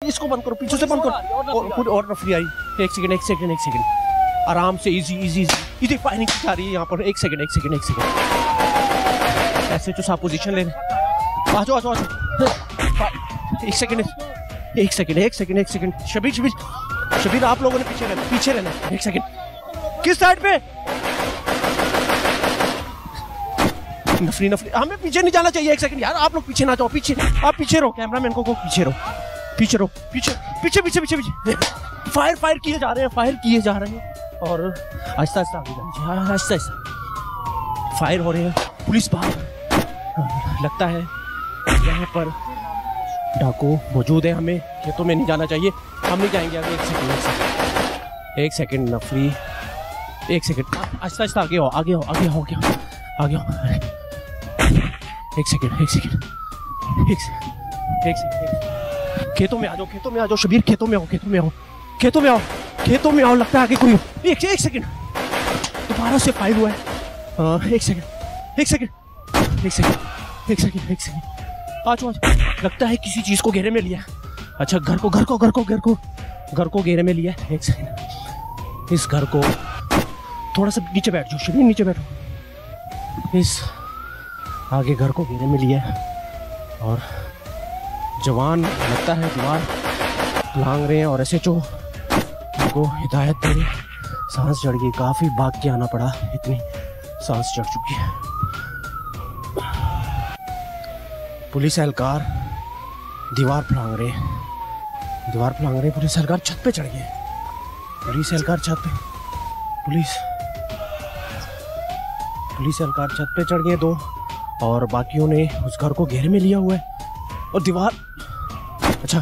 इसको बंद करो, पीछे से बंद करो। और रेफरी आई, एक सेकंड आराम से, इजी फायरिंग की जा रही है यहाँ पर। एक सेकंड ऐसे जो आप पोजीशन ले रहे, आ जाओ। एक सेकंड शबीर आप लोगों ने पीछे रहना। एक सेकंड, किस साइड पे? नफरी हमें पीछे नहीं जाना चाहिए। एक सेकंड यार, आप लोग पीछे ना जाओ, आप पीछे रहो, कैमरामैन को पीछे रहो, पीछे फायर किए जा रहे हैं और आहिस्ता फायर हो रहे हैं। पुलिस बाहर, लगता है यहाँ पर डाकू मौजूद है। हमें खेतों में नहीं जाना चाहिए, हम नहीं जाएंगे आगे। एक सेकंड नफरी, एक सेकंड, आहिस्ता आगे आओ। एक सेकंड खेतों में आ जाओ शबीर, खेतों में आओ। लगता है आगे कोई। एक सेकंड, दोबारा से फायर हुआ है। एक सेकंड आ जाओ। लगता है किसी चीज को घेरे में लिया। अच्छा, घर को घेरे में लिया। एक सेकंड, इस घर को थोड़ा सा नीचे बैठ जाओ शबीर, नीचे बैठो। इस आगे घर को घेरे में लिया और जवान लगता है दीवार लांग रहे हैं और SHO उनको हिदायत दे रहे। सांस चढ़ गई, काफी भाग के आना पड़ा, इतनी सांस चढ़ चुकी है। पुलिस एहलकार दीवार फलांग रहे। पुलिस एहलकार छत पे चढ़ गए। पुलिस एहलकार छत पे चढ़ गए दो, और बाकियों ने उस घर को घेरे में लिया हुआ है और दीवार, अच्छा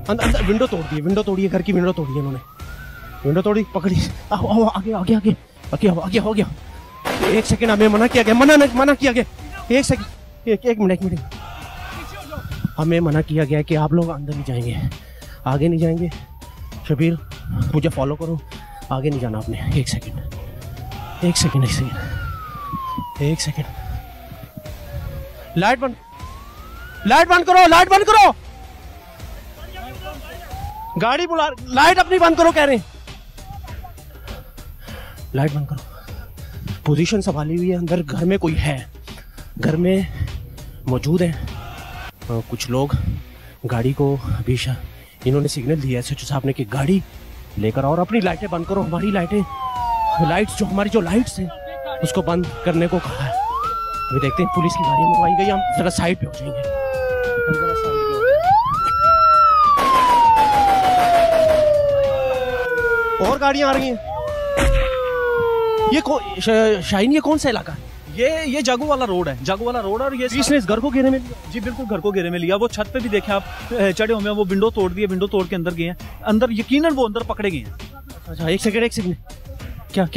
अंदर विंडो तोड़ी है, घर की विंडो तोड़ी है इन्होंने। विंडो तोड़ी, पकड़ी, आओ आगे हो गया। एक सेकंड, हमें मना किया गया। एक मिनट, हमें मना किया गया कि आप लोग अंदर नहीं जाएंगे, आगे नहीं जाएंगे। शबीर मुझे फॉलो करो, आगे नहीं जाना आपने। एक सेकंड, लाइट बंद करो। गाड़ी बुला, लाइट अपनी बंद करो कह रहे हैं। लाइट बंद करो। पोजीशन संभाली हुई है, अंदर घर में कोई है, घर में मौजूद है कुछ लोग। गाड़ी को अभी इन्होंने सिग्नल दिया है SHO साहब ने कि गाड़ी लेकर, और अपनी लाइटें बंद करो। हमारी हमारी जो लाइट्स हैं उसको बंद करने को कहा है। अभी देखते हैं, पुलिस की गाड़ी मंगवाई गई, हम जरा साइड पे हो जाएंगे। और गाड़ियां आ रही हैं। ये शाहीन, ये कौन सा इलाका है? ये जागू वाला रोड है और ये इसने इस घर को घेरे में लिया। जी बिल्कुल, घर को घेरे में लिया। वो छत पे भी देखे आप, चढ़े हुए हैं, वो विंडो तोड़ दिए, विंडो तोड़ के अंदर गए हैं। अंदर यकीनन वो अंदर पकड़े गए हैं। अच्छा, एक सेकंड, क्या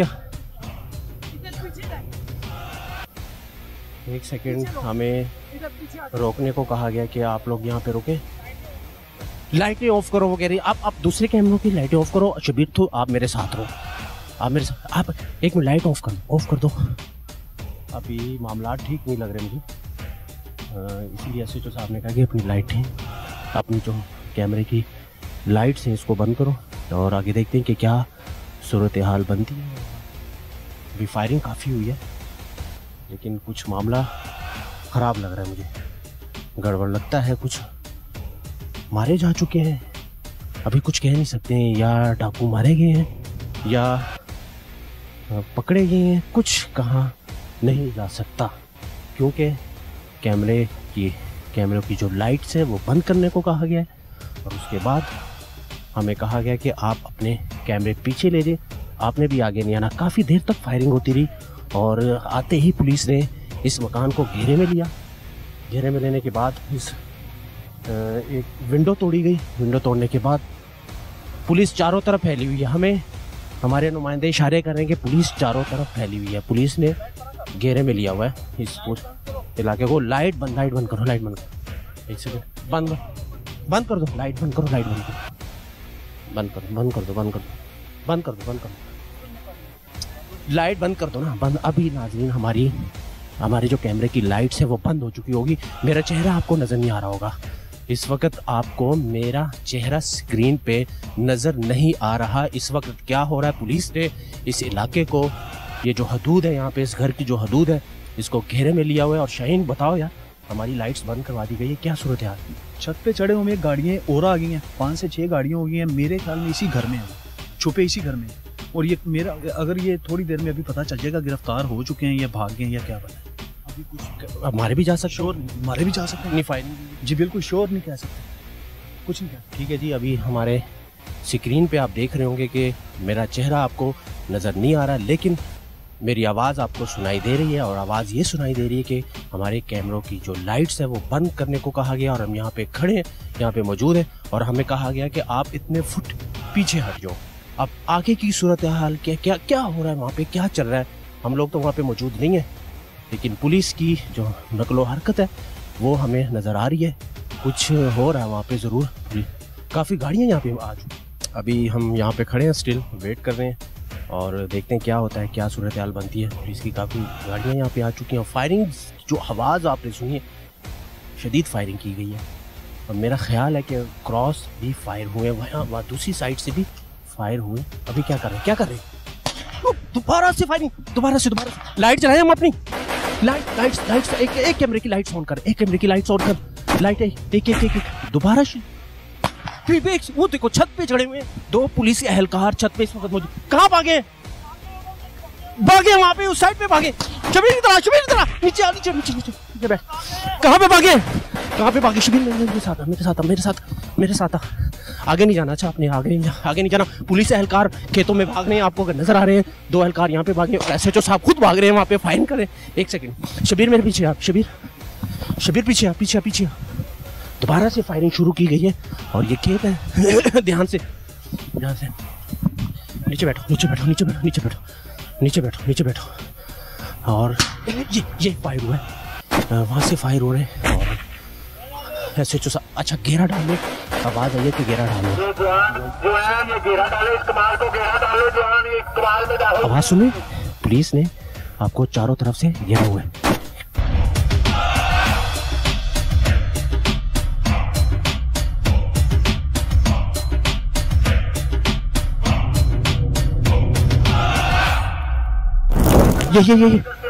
एक सेकंड, हमें रोकने को कहा गया कि आप लोग यहाँ पे रुके, लाइटें ऑफ करो। वो कह रही आप दूसरे कैमरों की लाइटें ऑफ करो। शबीर तो आप मेरे साथ रहो, आप एक मिनट लाइट ऑफ कर दो। अभी मामला ठीक नहीं लग रहे मुझे, इसीलिए SHO साहब ने कहा कि अपनी लाइटें, अपनी जो कैमरे की लाइट्स हैं, इसको बंद करो और आगे देखते हैं कि क्या सूरत हाल बनती है। अभी फायरिंग काफ़ी हुई है, लेकिन कुछ मामला ख़राब लग रहा है मुझे, गड़बड़ लगता है। कुछ मारे जा चुके हैं, अभी कुछ कह नहीं सकते हैं, या डाकू मारे गए हैं या पकड़े गए हैं, कुछ कहाँ नहीं जा सकता, क्योंकि कैमरों की जो लाइट्स है वो बंद करने को कहा गया है। और उसके बाद हमें कहा गया कि आप अपने कैमरे पीछे ले जाए, आपने भी आगे नहीं आना। काफ़ी देर तक फायरिंग होती रही और आते ही पुलिस ने इस मकान को घेरे में लिया। घेरे में लेने के बाद एक विंडो तोड़ी गई। विंडो तोड़ने के बाद पुलिस चारों तरफ फैली हुई है। हमें हमारे नुमाइंदे इशारे कर रहे हैं कि पुलिस चारों तरफ फैली हुई है, पुलिस ने घेरे में लिया हुआ है इस इलाके को। लाइट बंद करो। एक सेकंड, बंद कर दो, लाइट बंद करो, लाइट बंद कर दो ना, बंद। अभी नाज़रीन हमारे जो कैमरे की लाइट्स है वो बंद हो चुकी होगी। मेरा चेहरा आपको नज़र नहीं आ रहा होगा, इस वक्त आपको मेरा चेहरा स्क्रीन पे नजर नहीं आ रहा। इस वक्त क्या हो रहा है, पुलिस ने इस इलाके को, ये जो हदूद है यहाँ पे, इस घर की जो हदूद है, इसको घेरे में लिया हुआ है। और शाहीन बताओ यार, हमारी लाइट्स बंद करवा दी गई है, क्या सूरत है? छत पे चढ़े हुए गाड़ियाँ और आ गई हैं, 5 से 6 गाड़ियाँ हो गई हैं। मेरे ख्याल में इसी घर में है, छुपे इसी घर में। और ये मेरा, अगर ये थोड़ी देर में अभी पता चल जाएगा गिरफ्तार हो चुके हैं या भाग गए या क्या पता है। अभी कुछ हमारे भी जा सकते, श्योर हमारे भी जा सकते हैं, फायरिंग जी बिल्कुल श्योर नहीं कह सकते, कुछ नहीं कह। ठीक है जी, अभी हमारे स्क्रीन पे आप देख रहे होंगे कि मेरा चेहरा आपको नज़र नहीं आ रहा, लेकिन मेरी आवाज़ आपको सुनाई दे रही है। और आवाज़ ये सुनाई दे रही है कि हमारे कैमरों की जो लाइट्स है वो बंद करने को कहा गया। और हम यहाँ पे खड़े हैं, यहाँ पे मौजूद हैं, और हमें कहा गया कि आप इतने फुट पीछे हट जाओ। अब आगे की सूरत हाल क्या क्या क्या हो रहा है वहाँ पे, क्या चल रहा है, हम लोग तो वहाँ पे मौजूद नहीं है, लेकिन पुलिस की जो नकलो हरकत है वो हमें नज़र आ रही है। कुछ हो रहा है वहाँ पे ज़रूर, काफ़ी गाड़ियाँ यहाँ पे आज। अभी हम यहाँ पे खड़े हैं, स्टिल वेट कर रहे हैं और देखते हैं क्या होता है, क्या सूरत हाल बनती है। पुलिस की काफ़ी गाड़ियाँ यहाँ पे आ चुकी हैं। फायरिंग जो आवाज़ आपने सुनी है, शदीद फायरिंग की गई है। और मेरा ख्याल है कि क्रॉस भी फायर हुए, वहाँ दूसरी साइड से भी फायर हुए। अभी क्या कर रहे हैं, क्या कर रहे हैं? दोबारा से फायरिंग, दोबारा से लाइट जलाएं हम अपनी, लाइट्स एक कैमरे की लाइट्स ऑन कर, एक कैमरे की लाइट्स ऑन कर, लाइट एक दोबारा वो देखो छत पे चढ़े हुए 2 पुलिस एहलकार छत पे इस वक्त मौजूद। कहाँ भागे वहां पे, उस साइड पे भागे। शबीर की तरह नीचे बैठ। कहाँ पे भागे शबीर? मेरे साथ आगे नहीं जाना। अच्छा, आपने आगे नहीं जाना। पुलिस एहलकार खेतों में भाग रहे हैं, आपको अगर नजर आ रहे हैं। 2 एहलकार यहाँ पे भागे, SHO साहब खुद भाग रहे हैं वहाँ पे, फाइन कर रहे हैं। एक सेकंड शबीर, मेरे पीछे आप। शबीर पीछे। दोबारा से फायरिंग शुरू की गई है और ये खेत है। ध्यान से नीचे बैठो। और ये फायर हुआ है, वहां से फायर हो रहे हैं। और SHO साहब, अच्छा घेरा डालो, आवाज आई है कि घेरा डालो। आवाज सुने, पुलिस ने आपको चारों तरफ से घेरा हुआ है।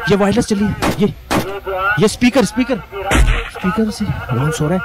ये वायरलेस चली है, ये स्पीकर से अनाउंस हो रहा है।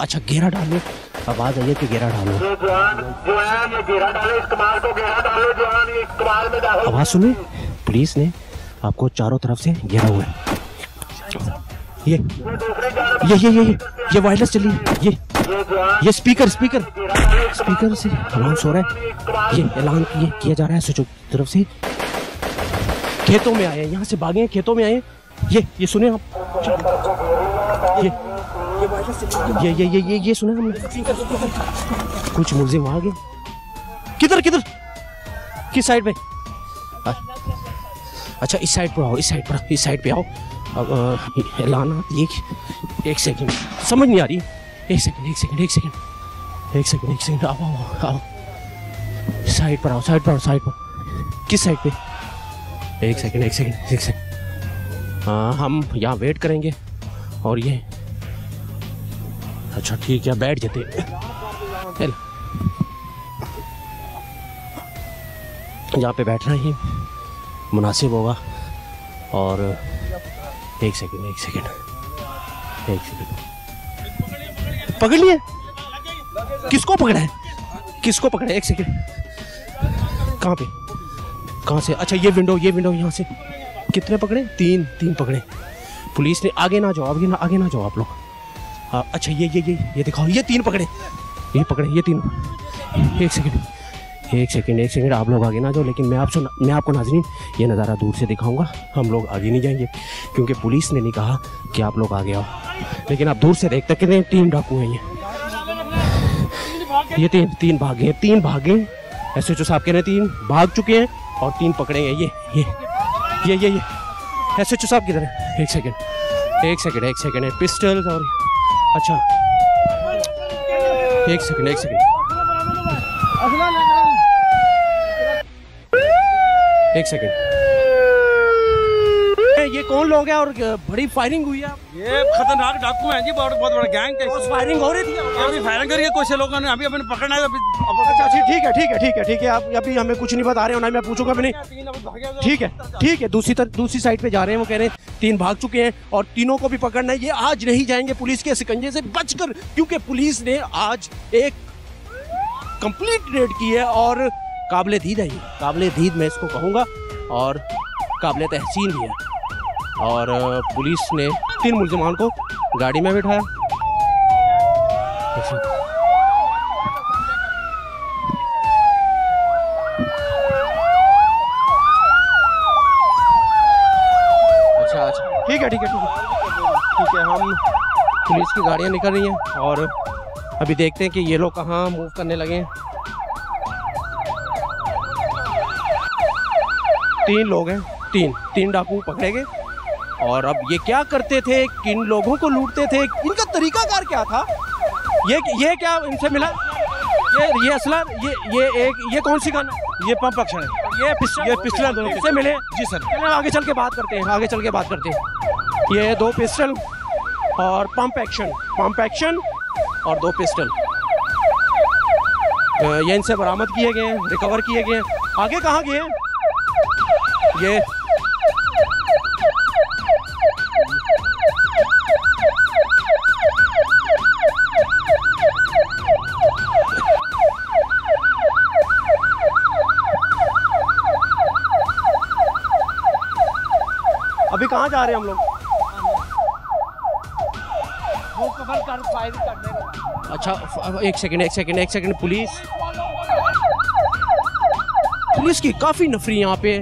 अच्छा घेरा डालो, आवाज आई है कि घेरा डालो। आवाज सुने, पुलिस ने आपको चारों तरफ से घेरा हुआ है। ये वायरलेस चली है, ये स्पीकर से अनाउंस हो रहा है। ये ऐलान किया जा रहा है SHO की तरफ से। खेतों में आए, यहाँ से भागे, खेतों में आए। ये सुने आप, ये सुना हमने। कुछ मुलजिम आ गए। किधर किस साइड पे? अच्छा इस साइड पर आओ, इस साइड पे आओ। अब ऐलान एक सेकंड, समझ नहीं आ रही। एक सेकंड आओ। साइड पर आओ। किस साइड पे? एक सेकंड। हम यहाँ वेट करेंगे और ये, अच्छा ठीक है, बैठ जाते। यहाँ पे बैठना ही मुनासिब होगा। और एक सेकंड पकड़ लिए। किसको पकड़ा है? एक सेकंड, कहाँ से? अच्छा ये विंडो यहाँ से। कितने पकड़े? 3 पकड़े। पुलिस ने आगे ना जाओ आप लोग। अच्छा ये दिखाओ, ये 3 पकड़े, ये 3। एक एक सेकंड आप लोग आगे ना जाओ, लेकिन मैं आपको नाज़रीन ये नज़ारा दूर से दिखाऊंगा। हम लोग आगे नहीं जाएंगे क्योंकि पुलिस ने नहीं कहा कि आप लोग आगे आओ, लेकिन आप दूर से देख सकते हैं 3 डाकू हैं ये तीन भागे SHO साहब कह रहे हैं 3 भाग चुके हैं और 3 पकड़े हैं। ये SHO साहब किधर है? एक सेकंड है पिस्टल और अच्छा एक सेकंड ये कौन लोग हैं और बड़ी फायरिंग हुई है? ये खतरनाक डाकू हैं जी, बहुत बड़ा गैंग है। फायरिंग हो रही थी, अभी फायरिंग करी है कुछ लोगों ने, अभी अपने पकड़ना है। अच्छा ठीक है आप अभी हमें कुछ नहीं बता रहे हो ना, मैं पूछूंगा भी नहीं। ठीक है दूसरी साइड पे जा रहे हैं, वो कह रहे हैं 3 भाग चुके हैं और तीनों को भी पकड़ना है। ये आज नहीं जाएंगे पुलिस के शिकंजे से बचकर, क्योंकि पुलिस ने आज एक कंप्लीट रेड की है और काबिले दीद मैं इसको कहूँगा और काबिले तहसीन भी है। और पुलिस ने 3 मुल्जिमान को गाड़ी में बिठाया। अच्छा ठीक है हम पुलिस की गाड़ियाँ निकल रही हैं और अभी देखते हैं कि ये लोग कहाँ मूव करने लगे हैं। 3 लोग हैं, 3 डाकू पकड़े गए और अब ये क्या करते थे, किन लोगों को लूटते थे, इनका तरीकाकार क्या था, ये क्या इनसे मिला, ये असला, ये कौन सी गन, ये पंप एक्शन है, ये पिस्टल दोनों से मिले जी सर। आगे चल के बात करते हैं। ये 2 पिस्टल और पंप एक्शन और 2 पिस्टल ये इनसे बरामद किए गए हैं, रिकवर किए गए हैं। आगे कहाँ गए? ये अभी कहाँ जा रहे हैं हम लोग? वो कवर कर फायर करने। अच्छा एक सेकंड पुलिस की काफ़ी नफरी यहाँ पे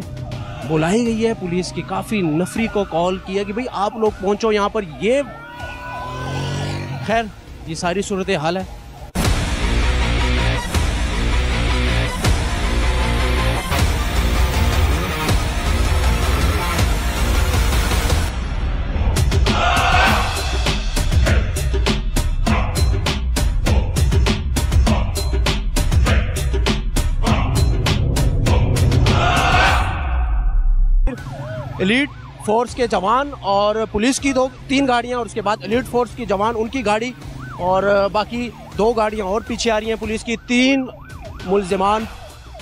बुलाई गई है। पुलिस की काफ़ी नफरी को कॉल किया कि भाई आप लोग पहुंचो यहाँ पर। ये खैर ये सारी सूरत हाल है। एलीट फोर्स के जवान और पुलिस की 2-3 गाड़ियां और उसके बाद एलीट फोर्स की जवान उनकी गाड़ी और बाकी 2 गाड़ियां और पीछे आ रही हैं पुलिस की। 3 मुल्जिमान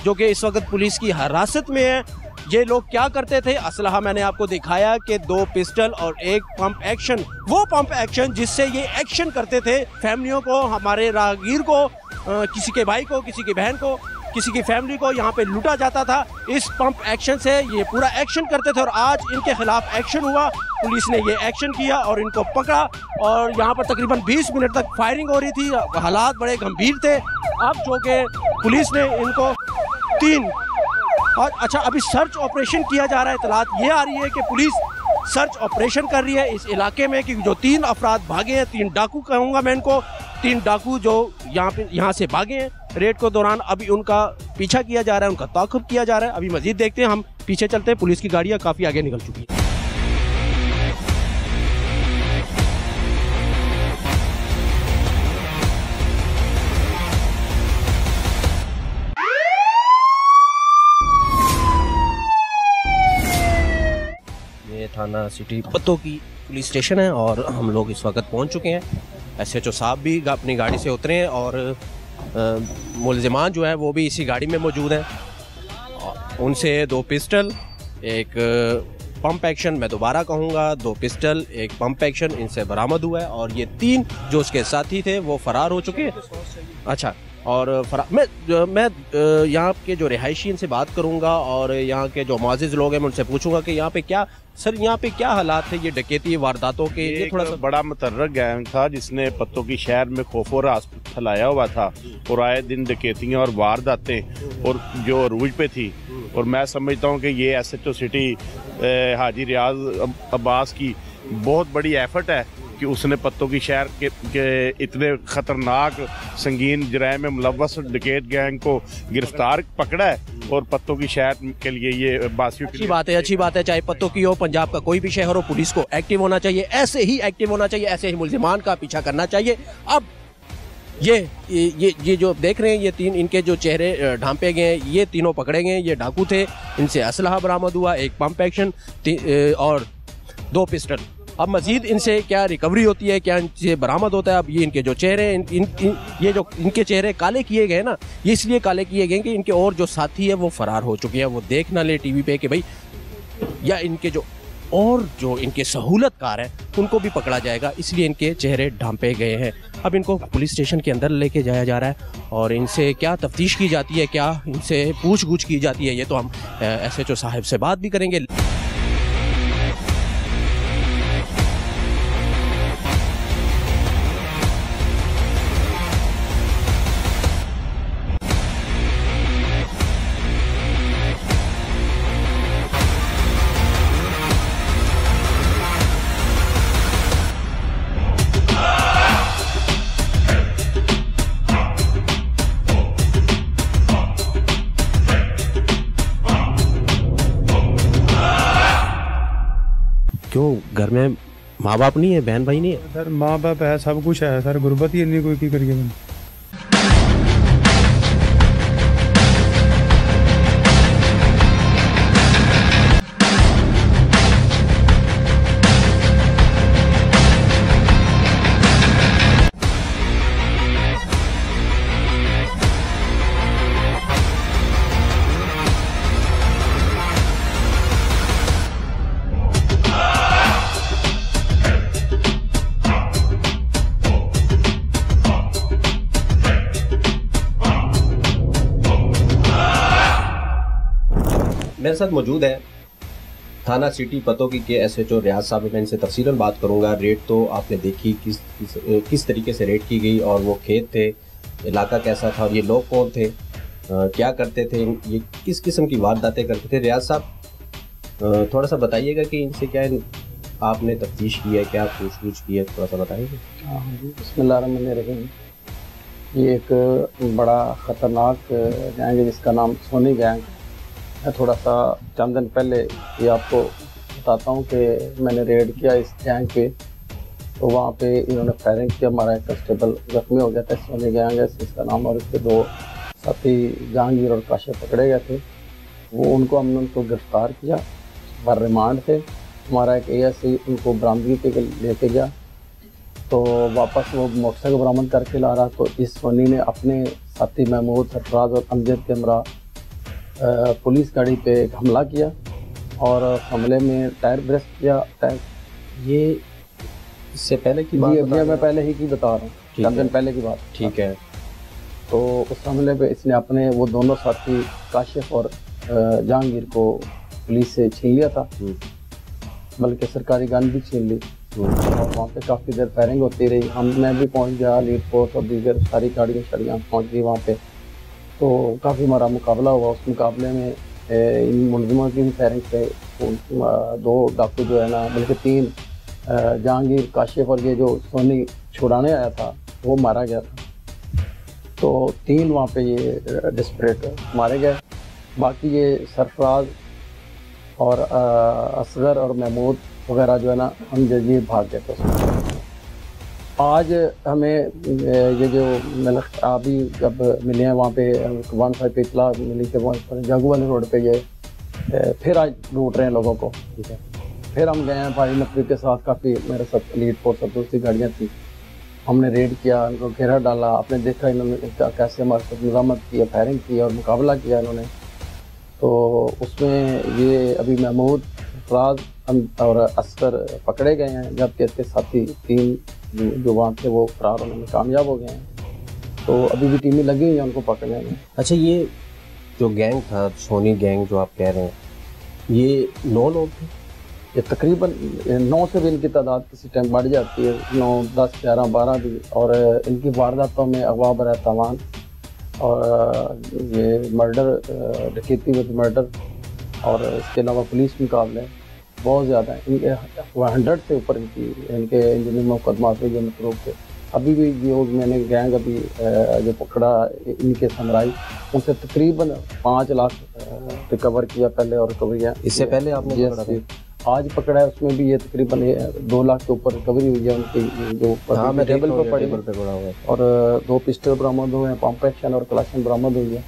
जो कि इस वक्त पुलिस की हिरासत में है। ये लोग क्या करते थे? असलहा मैंने आपको दिखाया कि 2 पिस्टल और 1 पंप एक्शन, वो पंप एक्शन जिससे ये एक्शन करते थे फैमिलियों को, हमारे राहगीर को, किसी के भाई को, किसी की बहन को, किसी की फैमिली को यहाँ पे लूटा जाता था। इस पंप एक्शन से ये पूरा एक्शन करते थे और आज इनके खिलाफ एक्शन हुआ। पुलिस ने ये एक्शन किया और इनको पकड़ा और यहाँ पर तकरीबन 20 मिनट तक फायरिंग हो रही थी। हालात बड़े गंभीर थे। अब जो कि पुलिस ने इनको 3 और अच्छा अभी सर्च ऑपरेशन किया जा रहा है। इतलात ये आ रही है कि पुलिस सर्च ऑपरेशन कर रही है इस इलाके में कि जो 3 अफराद भागे हैं, 3 डाकू कहूँगा मैं इनको, 3 डाकू जो यहाँ से भागे हैं रेड के दौरान, अभी उनका पीछा किया जा रहा है, उनका ताक़ुब किया जा रहा है। अभी मजीद देखते हैं, हम पीछे चलते हैं। पुलिस की गाड़ियाँ काफ़ी आगे निकल चुकी हैं। ये थाना सिटी पत्तों की पुलिस स्टेशन है और हम लोग इस वक्त पहुंच चुके हैं। SHO साहब भी अपनी गाड़ी से उतरे हैं और मुल्जिमान जो है वो भी इसी गाड़ी में मौजूद हैं। उनसे 2 पिस्टल, 1 पंप एक्शन, मैं दोबारा कहूँगा 2 पिस्टल 1 पंप एक्शन इनसे बरामद हुआ है और ये 3 जो उसके साथी थे वो फरार हो चुके हैं। अच्छा, और मैं यहाँ के जो रिहायशी इनसे बात करूँगा और यहाँ के जो मुअज़्ज़िज़ लोग हैं मैं उनसे पूछूंगा कि यहाँ पे क्या क्या हालात थे ये डकैती वारदातों के। ये थोड़ा सा बड़ा मुतर्रक गैंग था जिसने पत्तों की शहर में खौफ और फैलाया हुआ था और आए दिन डकैतियाँ और वारदातें और जो अरूज पे थी। और मैं समझता हूँ कि ये SHO सिटी हाजी रियाज अब्बास की बहुत बड़ी एफर्ट है कि उसने पत्तों की शहर के इतने ख़तरनाक संगीन जराए में मुलव्वस डकैत गैंग को गिरफ्तार पकड़ा है और पत्तों की शहर के लिए ये बासियों अच्छी बात है। चाहे पत्तों की हो, पंजाब का कोई भी शहर हो, पुलिस को एक्टिव होना चाहिए, ऐसे ही एक्टिव होना चाहिए, ऐसे ही मुल्जिमान का पीछा करना चाहिए। अब ये जो देख रहे हैं, ये तीन इनके जो चेहरे ढांपे गए हैं, ये तीनों पकड़े गए, ये डाकू थे, इनसे असलहा बरामद हुआ, एक पंप एक्शन और 2 पिस्टल। अब मजीद इनसे क्या रिकवरी होती है, क्या इनसे बरामद होता है, अब ये इनके जो चेहरे ये जो इनके चेहरे काले किए गए ना, ये इसलिए काले किए गए कि इनके और जो साथी है वो फरार हो चुके हैं, वो देख ना ले टीवी पे कि भाई, या इनके जो इनके सहूलतकार हैं उनको भी पकड़ा जाएगा, इसलिए इनके चेहरे ढांपे गए हैं। अब इनको पुलिस स्टेशन के अंदर लेके जाया जा रहा है और इनसे क्या तफ्तीश की जाती है, क्या इनसे पूछ-गुछ की जाती है, ये तो हम SHO साहब से बात भी करेंगे। क्यों घर में माँ बाप नहीं है, बहन भाई नहीं है? सर माँ बाप है, सब कुछ है सर, गुरबत ही नहीं कोई की करिए। मेरे साथ मौजूद है थाना सिटी पतों की के SHO रियाज साहब। मैं इनसे तफसीलन बात करूंगा। रेड तो आपने देखी किस तरीके से रेड की गई, और वो खेत थे, इलाका कैसा था, और ये लोग कौन थे, क्या करते थे, ये किस किस्म की वारदातें करते थे। रियाज साहब थोड़ा सा बताइएगा कि इनसे क्या आपने तफ्तीश की है, क्या पूछ-गुछ की है, थोड़ा सा बताइए। हाँ जी, बिस्मिल्लाहिर्रहमानिर्रहीम। ये एक बड़ा ख़तरनाक गैंग है जिसका नाम सोनी गैंग। मैं थोड़ा सा चंद दिन पहले ये आपको बताता हूँ कि मैंने रेड किया इस गैंग पे, तो वहाँ पे इन्होंने फायरिंग किया, हमारा एक कंस्टेबल जख्मी हो गया था। सोनी गैंग है इसका नाम, और इसके 2 साथी जहांगीर और काशिफ पकड़े गए थे। वो हमने उनको गिरफ्तार किया, पर रिमांड थे। हमारा एक ASI उनको बरामदगी के लेके गया, तो वापस वो मोटरसाइकिल बरामद करके ला रहा, तो इस सोनी ने अपने साथी महमूद, सरफराज और अमजद के हमरा पुलिस गाड़ी पे एक हमला किया और हमले में टायर ब्रेस्ट किया। ये इससे पहले की बात मैं पहले ही की बता रहा हूँ, चंद दिन पहले की बात। ठीक है। तो उस हमले पे इसने अपने वो दोनों साथी काशिफ और जहांगीर को पुलिस से छीन लिया था, बल्कि सरकारी गन भी छीन ली। और वहाँ पे काफ़ी देर फायरिंग होती रही। मैं भी पहुँच गया, लीड फोर्स और दीगर सारी गाड़ियाँ पहुँच गई वहाँ पे, तो काफ़ी हमारा मुकाबला हुआ। उस मुकाबले में इन मुलजिमों की फायरिंग से 2 डाकू जो है ना, बल्कि 3 जहांगीर, काशिफ और ये जो सोनी छुड़ाने आया था वो मारा गया था। तो 3 वहाँ पे ये डिस्परेट मारे गए। बाकी ये सरफराज और असगर और महमूद वगैरह जो है ना, हम जल्दी भाग गए थे। आज हमें ये जो अभी जब मिले हैं वहाँ पे 15 पे इतला मिली कि वहाँ जागू वाले रोड पे ये फिर आज ढूंढ रहे हैं लोगों को। ठीक है, फिर हम गए हैं भाई नफरी के साथ, काफ़ी मेरे साथ लीड फोर्स और दूसरी गाड़ियाँ थी। हमने रेड किया, उनको घेरा डाला। आपने देखा इन्होंने कैसे हमारे साथ मज़ामत की, फायरिंग की और मुकाबला किया इन्होंने। तो उसमें ये अभी महमूद, फराज और असगर पकड़े गए हैं, जबकि इसके साथी 3 जो वहाँ थे वो फरार होने में कामयाब हो गए हैं। तो अभी भी टीमें लगी हुई हैं उनको पकड़ने में। अच्छा, ये जो गैंग था, सोनी गैंग जो आप कह रहे हैं, ये 9 लोग थे ये तकरीबन 9 से भी इनकी तादाद किसी टाइम बढ़ जाती है, 9, 10, 11, 12 भी। और इनकी वारदातों में अगवा बर तावान और ये मर्डर, डकैती विद मर्डर, और इसके अलावा पुलिस मुकाबले बहुत ज़्यादा हैं। इनके 100 से ऊपर इनके जिनमें मुकदमात हुए मतरूब थे। अभी भी जो मैंने गैंग अभी जो पकड़ा इनके समराई, उनसे तकरीबन 5 लाख रिकवर किया पहले, और रिकवरियाँ इससे पहले आपने आज पकड़ा है, उसमें भी ये तकरीबन 2 लाख के ऊपर रिकवरी हुई है उनकी, जो टेबल पर पड़ी है। और 2 पिस्टल बरामद हुए हैं, पंप एक्शन और कलाशन बरामद हुई है।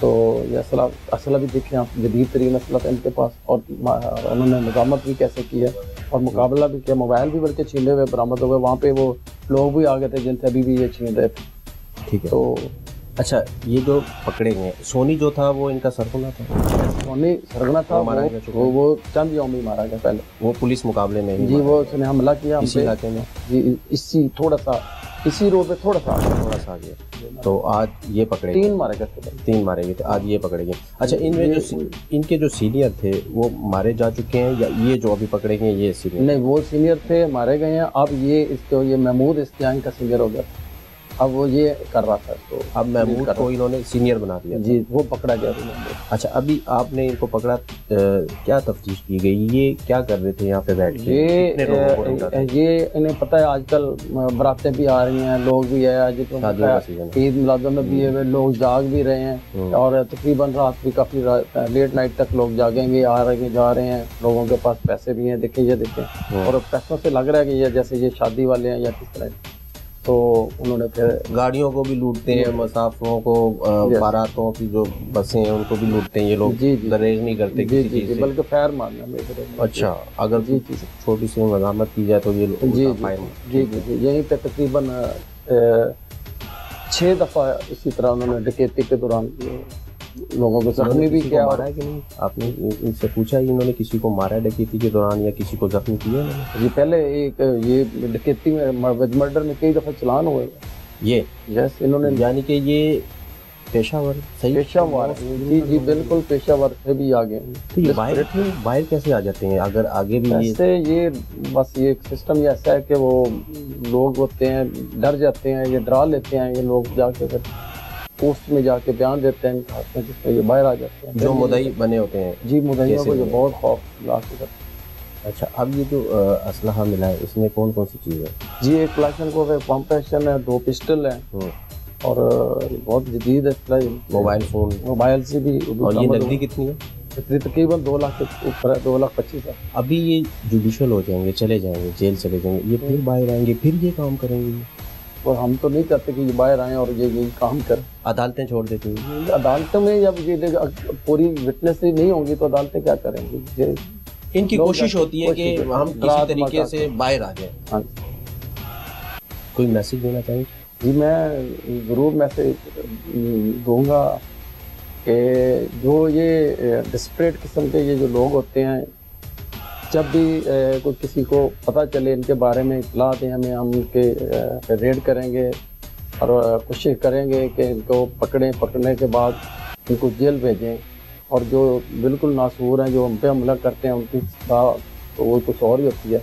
तो ये असला भी देखें आप, जदीद तरीन असला था इनके पास, और उन्होंने निजामत भी कैसे की है और मुकाबला भी किया। मोबाइल भी बल्कि छीने हुए बरामद हुए, वहाँ पे वो लोग भी आ गए थे जिनसे अभी भी ये छीन रहे थे। ठीक है। तो अच्छा, ये जो पकड़े गए, सोनी जो था वो इनका सरगना था, सोनी सरगना था, वो चंद यौम ही मारा गया पहले, वो पुलिस मुकाबले में जी, वो उसने हमला किया इसी इलाके में जी, इसी थोड़ा सा इसी रोड पे थोड़ा सा आगे। तो आज ये पकड़े 3 मारे गए थे, 3 मारे गए थे, आज ये पकड़े गए। अच्छा, इनमें जो इनके जो सीनियर थे वो मारे जा चुके हैं, या ये जो अभी पकड़े गए ये सीनियर? नहीं, वो सीनियर थे, मारे गए हैं। अब ये महमूद इस्तियान का सीनियर हो गया, अब वो ये कर रहा था, तो अब महमूद को इन्होंने सीनियर बना दिया जी, वो पकड़ा गया। अच्छा, अभी आपने इनको पकड़ा, क्या तफ्तीश की गई, ये क्या कर रहे थे यहाँ पे बैठ के? ये इन्हें पता है आजकल बरातें भी आ रही हैं, लोग भी है, आज ईद मिलादुन्नबी है, लोग जाग भी रहे हैं, और तकरीबन रात भी काफ़ी लेट नाइट तक लोग जागेंगे, आ रहे हैं, जा रहे हैं, लोगों के पास पैसे भी हैं, देखें ये देखें, और पैसों से लग रहा है कि ये जैसे ये शादी वाले हैं या किस तरह। तो उन्होंने फिर गाड़ियों को भी लूटते हैं, मुसाफिरों को, बारातों की जो बसें हैं उनको भी लूटते हैं ये लोग, दरेज नहीं करते किसी चीज़ से, बल्कि फायर मारना में। अच्छा, अगर छोटी सी मजामत की जाए तो ये लोग जी यहीं पे तकरीबन 6 दफ़ा इसी तरह उन्होंने डकैती के दौरान लोगों को जख्मी भी किया। मारा है कि नहीं? आपने इनसे पूछा इन्होंने किसी को मारा है डकैती के दौरान, या किसी को जख्मी किया है? ये पहले ये डकैती में मर्डर में कई दफ़ा चलान हुए ये। यस, इन्होंने, यानी कि ये पेशावर, सही पेशावर, जी बिल्कुल पेशावर से भी आगे। तो ये बाहर कैसे आ जाते हैं अगर आगे भी? ऐसे ये बस ये सिस्टम ये ऐसा है कि वो लोग होते हैं, डर जाते हैं, ये डरा लेते हैं, ये लोग जाके फिर पोस्ट में जाके बयान देते हैं जिसमें ये बाहर आ जाते हैं, जो मुदई बने होते हैं। जी, मुदईयों को ये बहुत खौफ ला के करते हैं। अच्छा, अब ये जो असलहा मिला है इसमें कौन कौन सी चीज़ है? जी, एक क्लाशन को पंप एक्शन है, 2 पिस्टल है, और बहुत जदीद है, मोबाइल फ़ोन, मोबाइल से भी। और ये नकदी कितनी है? तकरीबन 2 लाख के ऊपर है, 2,25,000। अभी ये जुडिशल हो जाएंगे, चले जाएंगे, जेल चले जाएंगे, ये फिर बाहर आएंगे, फिर ये काम करेंगे। और हम तो नहीं चाहते कि ये बाहर आए और ये काम करें। अदालतें छोड़ देती हैं। अदालतों में जब ये पूरी विटनेस नहीं होंगी तो अदालतें क्या करेंगी? इनकी कोशिश होती है कि हम किसी तरीके से बाहर आ जाए। हाँ, कोई मैसेज देना चाहिए? जी, मैं ज़रूर मैसेज दूंगा कि जो ये डिस्परेट किस्म के ये जो लोग होते हैं, जब भी कोई किसी को पता चले इनके बारे में इत्तला दें हमें, हम उनके रेड करेंगे और कोशिश करेंगे कि इनको पकड़ने के बाद इनको जेल भेजें। और जो बिल्कुल नासूर हैं, जो हम पे हमला करते हैं, उनकी सज़ा तो वो कुछ और ही होती है।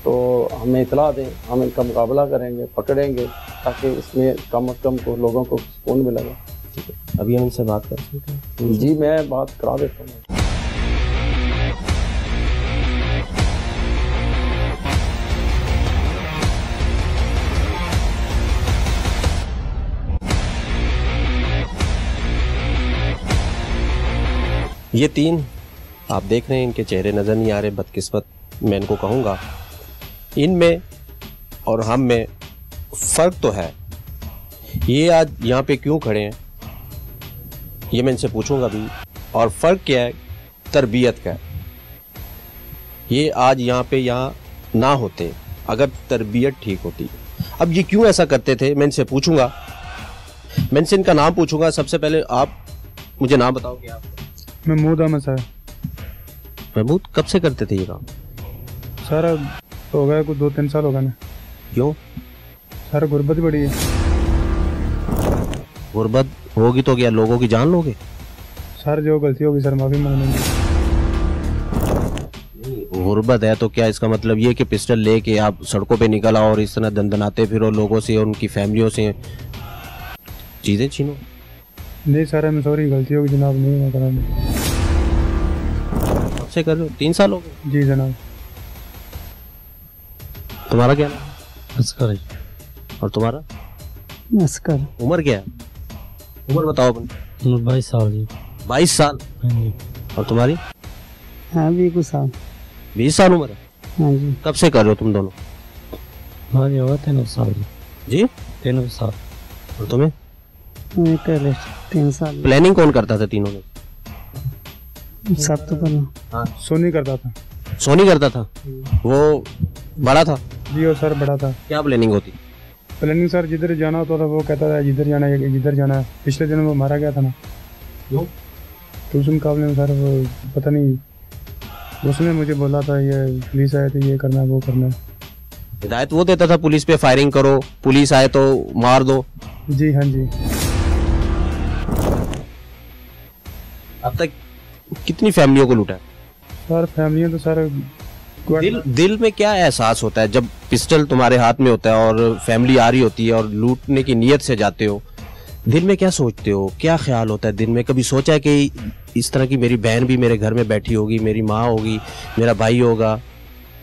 तो हमें इत्तला दें, हम इनका मुकाबला करेंगे, पकड़ेंगे, ताकि इसमें कम अज़ कम को लोगों को सुकून मिलेगा। ठीक है, अभी हम इनसे बात कर सकते हैं? जी, मैं बात करा देता हूँ। ये 3 आप देख रहे हैं, इनके चेहरे नज़र नहीं आ रहे, बदकिस्मत मैं इनको कहूँगा। इनमें और हम में फ़र्क तो है। ये आज यहाँ पे क्यों खड़े हैं ये मैं इनसे पूछूंगा भी। और फ़र्क क्या है? तरबियत का है। ये आज यहाँ पे ना होते अगर तरबियत ठीक होती। अब ये क्यों ऐसा करते थे मैं इनसे पूछूंगा, मैं इनसे इनका नाम पूछूंगा। सबसे पहले आप मुझे नाम बताओगे? आप? महमूद अहमद साहब। महमूद, कब से करते थे ये काम? सर हो गया कुछ 2-3 साल हो गए ना। क्यों? सर गुर्बत बड़ी है। गुर्बत होगी तो क्या लोगों की जान लोगे? सर जो गलती होगी सर माफ़ी मांगेंगे। गुर्बत है तो क्या इसका मतलब ये कि पिस्टल लेके आप सड़कों पे निकल आओ और इस तरह दंदनाते फिरो लोगों से और उनकी फैमिलियों से चीजें छीनो? नहीं सर, हम सॉरी, गलती होगी जनाब, नहीं मैं करा। कब से कर रहे हो? 3 साल हो गए? जी जनाब। तुम्हारा क्या नाम? असकर। और तुम्हारा? असकर। उम्र क्या है? उम्र बताओ अपनी। 22 साल जी। 22 साल? हाँ जी। और तुम्हारी? हाँ 20 साल। 20 साल उम्र है? हाँ जी। कब से कर रहे हो तुम दोनों? हमारी होगा 3 साल जी। 3 साल। और तुम्हें? 3 साल। प्लानिंग कौन करता था तीनों में? सब तो पहले हाँ, सोनी करता था। सोनी करता था? वो बड़ा था? जी और सर बड़ा था। क्या प्लानिंग होती? प्लानिंग सर जिधर जाना होता था वो कहता था जिधर जाना है जिधर जाना है। पिछले दिन वो मारा गया था ना, क्यों? तो उस मुकाबले में सर वो पता नहीं, उसने मुझे बोला था ये पुलिस आए थे, ये करना है वो करना है। हिदायत वो देता था पुलिस पे फायरिंग करो, पुलिस आए तो मार दो? जी हाँ जी। अब तक कितनी फैमिलियों को लूटा है? सर फैमिलियाँ तो सर दिल में क्या एहसास होता है जब पिस्टल तुम्हारे हाथ में होता है और फैमिली आ रही होती है और लूटने की नीयत से जाते हो? दिल में क्या सोचते हो, क्या ख्याल होता है दिन में? कभी सोचा है कि इस तरह की मेरी बहन भी मेरे घर में बैठी होगी, मेरी माँ होगी, मेरा भाई होगा,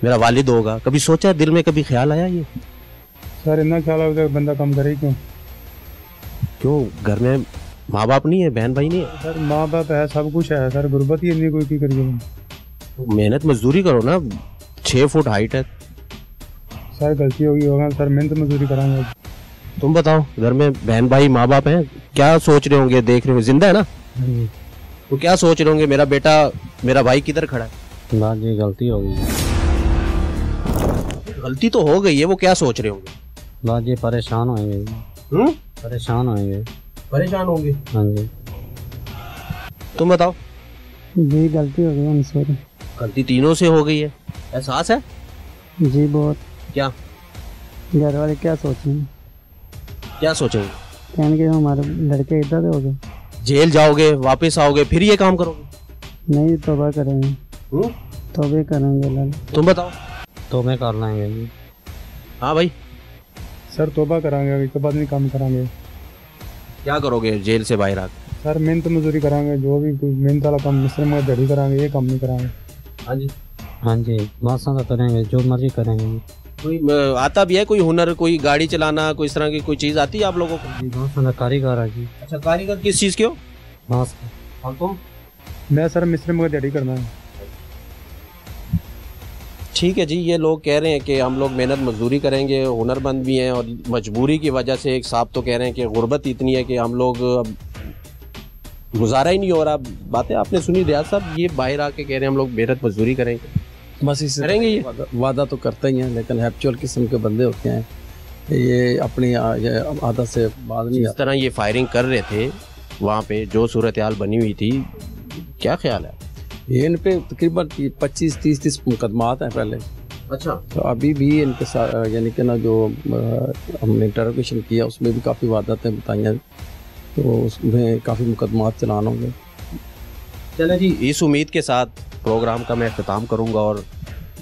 मेरा वालिद होगा? कभी सोचा है दिल में, कभी ख्याल आया ये? सर इतना ख्याल होता है बंदा कम करे क्यों? क्यों, घर में माँ बाप नहीं है, बहन भाई नहीं है? सर माँ बाप है, सब कुछ है सर, गुर्बत ही नहीं कोई की करिए। मेहनत मजदूरी करो ना, 6 फुट हाइट है। सर गलती होगा सर, मेहनत मजदूरी करांगे। तुम बताओ, घर में बहन भाई माँ बाप हैं, क्या सोच रहे होंगे, देख रहे होंगे, जिंदा है ना? तो क्या सोच रहे होंगे, मेरा बेटा मेरा भाई किधर खड़ा है? बात ये गलती हो गई। गलती तो हो गई है, वो क्या सोच रहे होंगे? बात ये परेशान होंगे। परेशान होंगे। परेशान होंगे? हाँ जी। तुम बताओ। जी गलती हो गई, सॉरी। गलती तीनों से हो गई है, एहसास है? जी बहुत। क्या घर वाले क्या सोचेंगे? क्या सोचेंगे? कहने के हमारे लड़के इधर हो गए। जेल जाओगे, वापस आओगे, फिर ये काम करोगे? नहीं, तौबा करेंगे। तौबे करेंगे लाल। तुम बताओ। तौबे कर लेंगे जी। हाँ भाई। सर तौबा करांगे, इसके बाद नहीं काम करांगे। क्या करोगे जेल से बाहर आकर? सर मेहनत मजदूरी करांगे, जो भी कोई मेहनत वाला काम मिस्त्री में दिहाड़ी करांगे, ये काम नहीं करांगे। हाँ जी। हाँ जी, बासा तो करेंगे, जो मर्जी करेंगे। कोई आता भी है कोई हुनर, कोई गाड़ी चलाना, कोई इस तरह की कोई चीज आती है आप लोगों को? जी बासा कारीगर है जी। अच्छा, कारीगर किस चीज के हो? बास। और तुम? मैं सर मिस्त्री में दिहाड़ी करना है। ठीक है जी, ये लोग कह रहे हैं कि हम लोग मेहनत मजदूरी करेंगे, हुनरमंद भी हैं और मजबूरी की वजह से एक साहब तो कह रहे हैं कि गुर्बत इतनी है कि हम लोग अब गुजारा ही नहीं हो रहा। बातें आपने सुनी रियाज साहब, ये बाहर आके कह रहे हैं हम लोग मेहनत मजदूरी करेंगे। बस इस करेंगे ये वादा तो करते ही हैं, लेकिन हैप्चुअल किस्म के बंदे होते हैं, ये अपनी आदत से बात नहीं। इस तरह ये फायरिंग कर रहे थे वहाँ पे, जो सूरत हाल बनी हुई थी, क्या ख्याल है? ये इन पे तकरीबन 25-30 मुकदमात हैं पहले। अच्छा। तो अभी भी इनके साथ यानी कि ना जो हमने इंटरोगेशन किया उसमें भी काफ़ी वारदातें बताई हैं, तो उसमें काफ़ी मुकदमात चलान होंगे। चले जी, इस उम्मीद के साथ प्रोग्राम का मैं अख्ताम करूंगा और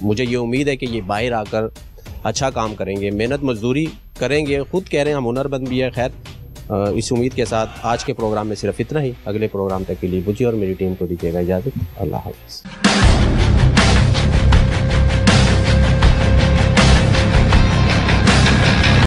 मुझे ये उम्मीद है कि ये बाहर आकर अच्छा काम करेंगे, मेहनत मजदूरी करेंगे। खुद कह रहे हैं हम हुनरमंद भी है। खैर, इस उम्मीद के साथ आज के प्रोग्राम में सिर्फ इतना ही। अगले प्रोग्राम तक के लिए मुझे और मेरी टीम को दीजिएगा इजाज़त। अल्लाह हाफ़िज़।